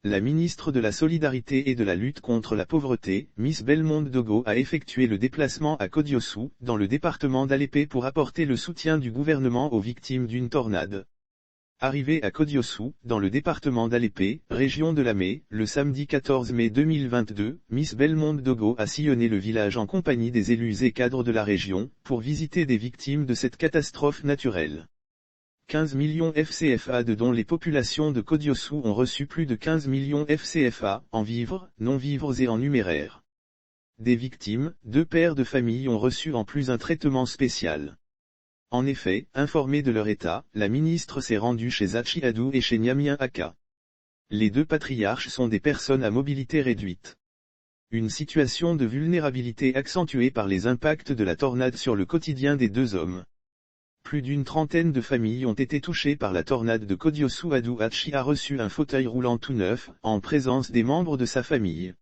La ministre de la Solidarité et de la lutte contre la pauvreté, Miss Belmonde Dogo a effectué le déplacement à Kodiossou, dans le département d'Alépé pour apporter le soutien du gouvernement aux victimes d'une tornade. Arrivée à Kodiossou, dans le département d'Alépé, région de Lamé, le samedi 14 mai 2022, Miss Belmonde Dogo a sillonné le village en compagnie des élus et cadres de la région, pour visiter des victimes de cette catastrophe naturelle. 15 millions FCFA de dont les populations de Kodiossou ont reçu plus de 15 millions FCFA, en vivres, non-vivres et en numéraire. Des victimes, 2 pères de famille ont reçu en plus un traitement spécial. En effet, informés de leur état, la ministre s'est rendue chez Zachi Adou et chez Nyamien Aka. Les 2 patriarches sont des personnes à mobilité réduite. Une situation de vulnérabilité accentuée par les impacts de la tornade sur le quotidien des 2 hommes. Plus d'une trentaine de familles ont été touchées par la tornade de Kodiossou. Adou Hachi a reçu un fauteuil roulant tout neuf, en présence des membres de sa famille.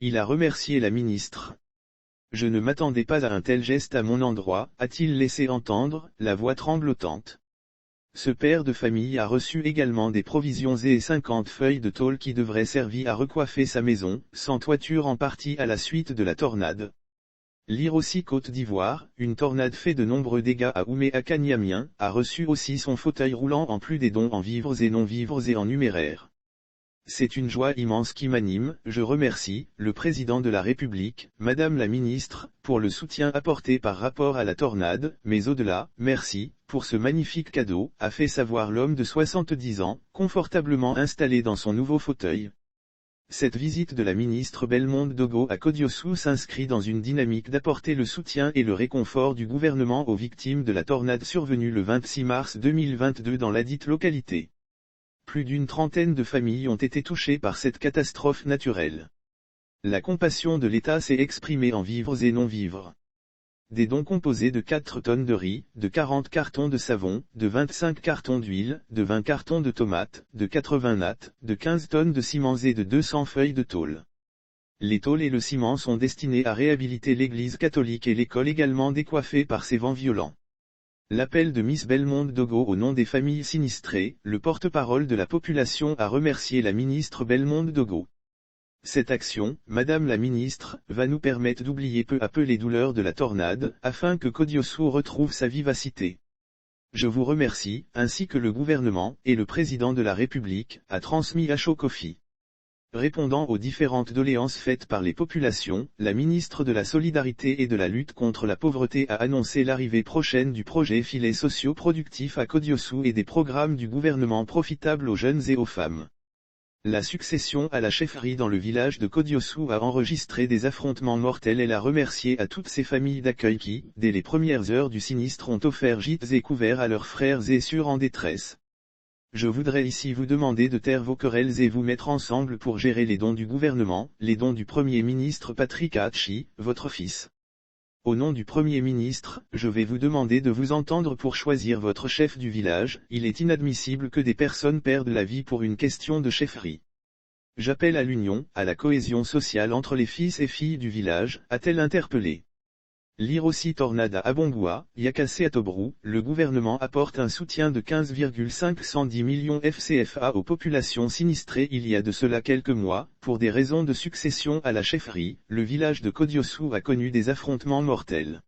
Il a remercié la ministre. Je ne m'attendais pas à un tel geste à mon endroit, a-t-il laissé entendre, la voix tremblotante. Ce père de famille a reçu également des provisions et 50 feuilles de tôle qui devraient servir à recoiffer sa maison, sans toiture en partie à la suite de la tornade. Lire aussi Côte d'Ivoire, une tornade fait de nombreux dégâts à Oumé Aka. Nyamien a reçu aussi son fauteuil roulant en plus des dons en vivres et non-vivres et en numéraire. C'est une joie immense qui m'anime, je remercie, le président de la République, Madame la ministre, pour le soutien apporté par rapport à la tornade, mais au-delà, merci, pour ce magnifique cadeau, a fait savoir l'homme de 70 ans, confortablement installé dans son nouveau fauteuil. Cette visite de la ministre Belmonde Dogo à Kodiossou s'inscrit dans une dynamique d'apporter le soutien et le réconfort du gouvernement aux victimes de la tornade survenue le 26 mars 2022 dans ladite localité. Plus d'une trentaine de familles ont été touchées par cette catastrophe naturelle. La compassion de l'État s'est exprimée en vivres et non-vivres. Des dons composés de 4 tonnes de riz, de 40 cartons de savon, de 25 cartons d'huile, de 20 cartons de tomates, de 80 nattes, de 15 tonnes de ciments et de 200 feuilles de tôle. Les tôles et le ciment sont destinés à réhabiliter l'église catholique et l'école également décoiffée par ces vents violents. L'appel de Miss Belmonde Dogo au nom des familles sinistrées, le porte-parole de la population a remercié la ministre Belmonde Dogo. Cette action, Madame la ministre, va nous permettre d'oublier peu à peu les douleurs de la tornade, afin que Kodiossou retrouve sa vivacité. Je vous remercie, ainsi que le gouvernement, et le président de la République, a transmis à Chokofi. Répondant aux différentes doléances faites par les populations, la ministre de la Solidarité et de la lutte contre la pauvreté a annoncé l'arrivée prochaine du projet Filets socio-productifs à Kodiossou et des programmes du gouvernement profitables aux jeunes et aux femmes. La succession à la chefferie dans le village de Kodiossou a enregistré des affrontements mortels. Elle a remercié à toutes ces familles d'accueil qui, dès les premières heures du sinistre, ont offert gîtes et couverts à leurs frères et sœurs en détresse. Je voudrais ici vous demander de taire vos querelles et vous mettre ensemble pour gérer les dons du gouvernement, les dons du Premier ministre Patrick Hachi, votre fils. Au nom du Premier ministre, je vais vous demander de vous entendre pour choisir votre chef du village. Il est inadmissible que des personnes perdent la vie pour une question de chefferie. J'appelle à l'union, à la cohésion sociale entre les fils et filles du village, a-t-elle interpellé. Lire aussi Tornade à Abongoua, Yakase à Tobrou, le gouvernement apporte un soutien de 15,510 millions FCFA aux populations sinistrées il y a de cela quelques mois. Pour des raisons de succession à la chefferie, le village de Kodiossou a connu des affrontements mortels.